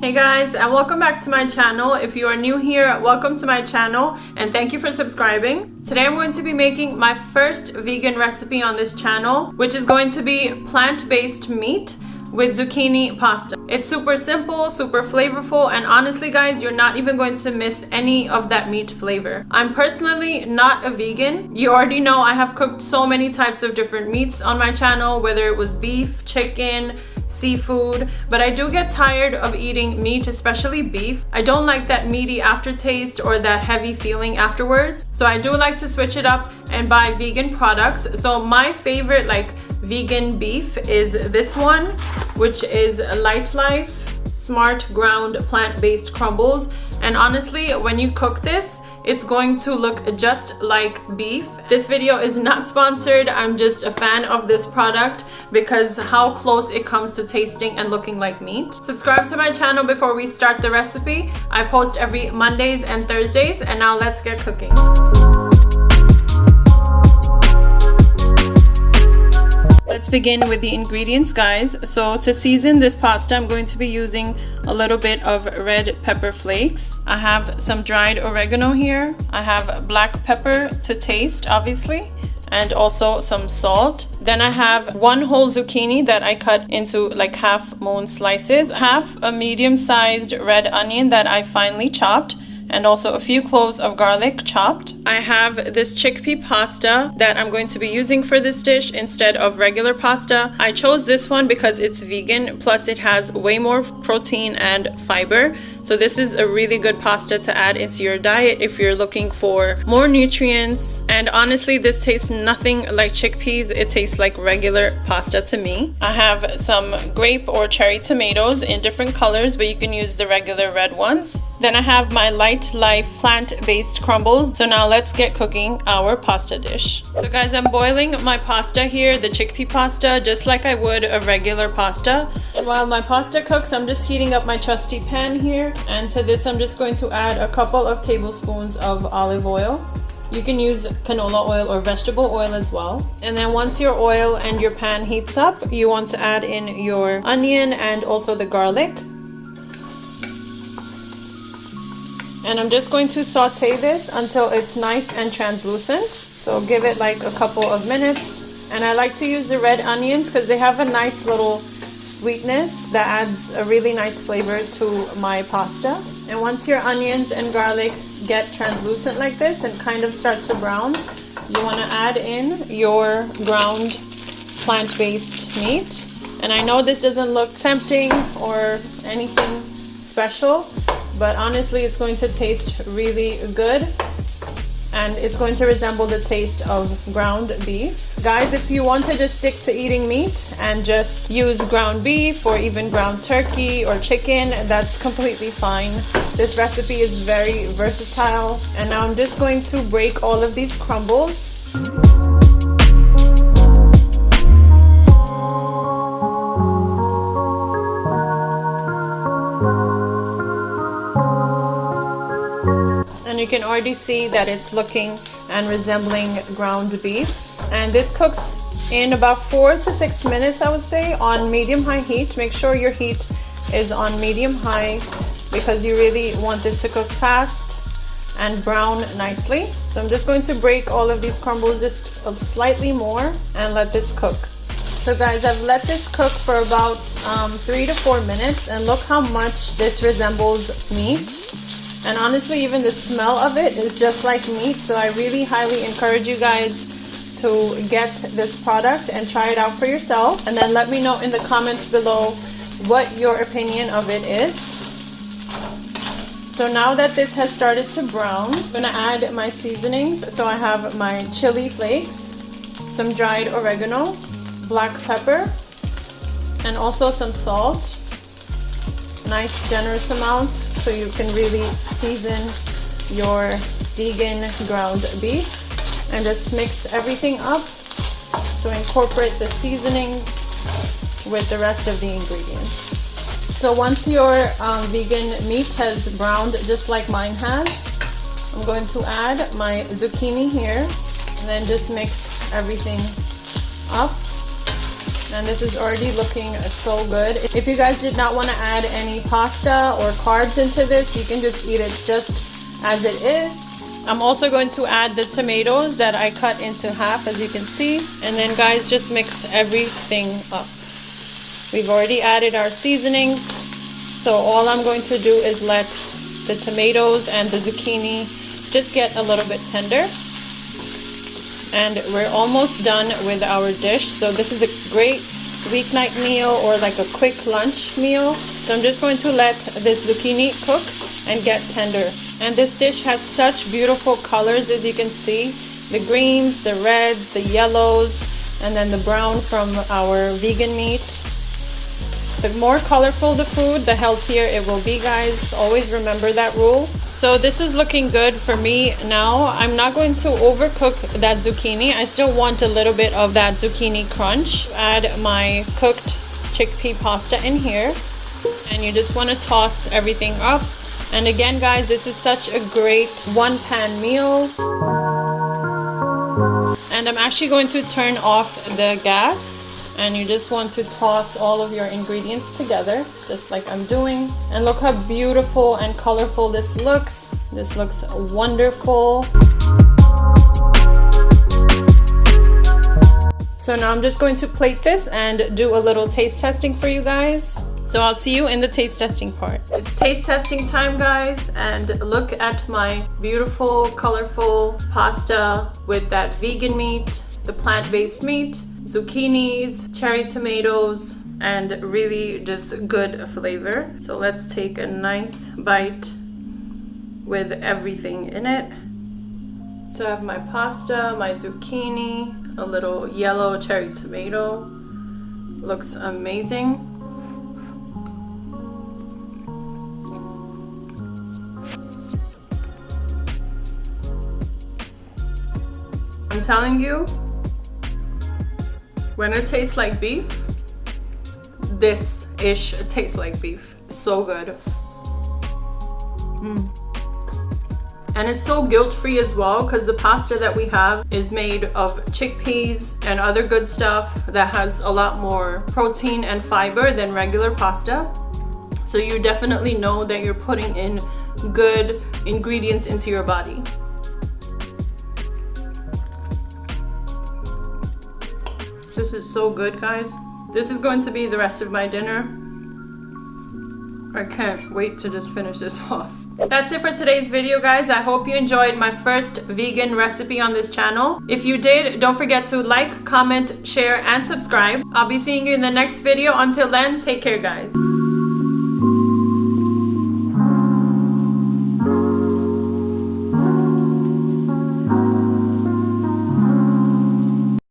Hey guys, and welcome back to my channel. If you are new here, welcome to my channel and thank you for subscribing. Today I'm going to be making my first vegan recipe on this channel, which is going to be plant-based meat with zucchini pasta. It's super simple, super flavorful, and honestly guys, you're not even going to miss any of that meat flavor. I'm personally not a vegan. You already know I have cooked so many types of different meats on my channel, whether it was beef, chicken, seafood, but I do get tired of eating meat, especially beef. I don't like that meaty aftertaste or that heavy feeling afterwards. So I do like to switch it up and buy vegan products. So my favorite vegan beef is this one, which is Light Life Smart Ground Plant-Based Crumbles. And honestly, when you cook this, it's going to look just like beef. This video is not sponsored. I'm just a fan of this product because how close it comes to tasting and looking like meat. Subscribe to my channel before we start the recipe. I post every Mondays and Thursdays, and now let's get cooking. Let's begin with the ingredients, guys. So to season this pasta, I'm going to be using a little bit of red pepper flakes. I have some dried oregano here. I have black pepper to taste, obviously, and also some salt. Then I have one whole zucchini that I cut into like half moon slices, half a medium-sized red onion that I finely chopped, and also a few cloves of garlic chopped. I have this chickpea pasta that I'm going to be using for this dish instead of regular pasta. I chose this one because it's vegan, plus it has way more protein and fiber. So this is a really good pasta to add into your diet if you're looking for more nutrients. And honestly, this tastes nothing like chickpeas. It tastes like regular pasta to me. I have some grape or cherry tomatoes in different colors, but you can use the regular red ones. Then I have my Light Life plant-based crumbles. So now let's get cooking our pasta dish. So guys, I'm boiling my pasta here, the chickpea pasta, just like I would a regular pasta. And while my pasta cooks, I'm just heating up my trusty pan here. And to this, I'm just going to add a couple of tablespoons of olive oil. You can use canola oil or vegetable oil as well. And then once your oil and your pan heats up, you want to add in your onion and also the garlic. And I'm just going to saute this until it's nice and translucent. So give it like a couple of minutes. And I like to use the red onions because they have a nice little sweetness that adds a really nice flavor to my pasta. And once your onions and garlic get translucent like this and kind of start to brown, you want to add in your ground plant-based meat. And I know this doesn't look tempting or anything special, but honestly, it's going to taste really good and it's going to resemble the taste of ground beef. Guys, if you wanted to stick to eating meat and just use ground beef or even ground turkey or chicken, that's completely fine. This recipe is very versatile. And now I'm just going to break all of these crumbles. You can already see that it's looking and resembling ground beef. And this cooks in about 4 to 6 minutes, I would say, on medium-high heat. Make sure your heat is on medium-high because you really want this to cook fast and brown nicely. So I'm just going to break all of these crumbles just slightly more and let this cook. So guys, I've let this cook for about 3 to 4 minutes, and look how much this resembles meat. And honestly, even the smell of it is just like meat. So I really highly encourage you guys to get this product and try it out for yourself. And then let me know in the comments below what your opinion of it is. So now that this has started to brown, I'm gonna add my seasonings. So I have my chili flakes, some dried oregano, black pepper, and also some salt. Nice generous amount so you can really season your vegan ground beef, and just mix everything up to incorporate the seasonings with the rest of the ingredients. So once your vegan meat has browned just like mine has, I'm going to add my zucchini here and then just mix everything up. And this is already looking so good. If you guys did not want to add any pasta or carbs into this, you can just eat it just as it is. I'm also going to add the tomatoes that I cut into half, as you can see. And then guys, just mix everything up. We've already added our seasonings. So all I'm going to do is let the tomatoes and the zucchini just get a little bit tender. And we're almost done with our dish. So this is a great weeknight meal or like a quick lunch meal. So I'm just going to let this zucchini cook and get tender. And this dish has such beautiful colors, as you can see. The greens, the reds, the yellows, and then the brown from our vegan meat. The more colorful the food, the healthier it will be, guys. Always remember that rule. So this is looking good for me now. I'm not going to overcook that zucchini. I still want a little bit of that zucchini crunch. Add my cooked chickpea pasta in here. And you just want to toss everything up. And again, guys, this is such a great one-pan meal. And I'm actually going to turn off the gas. And you just want to toss all of your ingredients together, just like I'm doing. And look how beautiful and colorful this looks. This looks wonderful. So now I'm just going to plate this and do a little taste testing for you guys. So I'll see you in the taste testing part. It's taste testing time, guys. And look at my beautiful, colorful pasta with that vegan meat, the plant-based meat, zucchinis, cherry tomatoes, and really just good flavor. So let's take a nice bite with everything in it. So I have my pasta, my zucchini, a little yellow cherry tomato. Looks amazing. I'm telling you, when it tastes like beef, this ish tastes like beef. So good. And it's so guilt-free as well, because the pasta that we have is made of chickpeas and other good stuff that has a lot more protein and fiber than regular pasta. So you definitely know that you're putting in good ingredients into your body. This is so good, guys. This is going to be the rest of my dinner. I can't wait to just finish this off. That's it for today's video, guys. I hope you enjoyed my first vegan recipe on this channel. If you did, don't forget to like, comment, share, and subscribe. I'll be seeing you in the next video. Until then, take care, guys.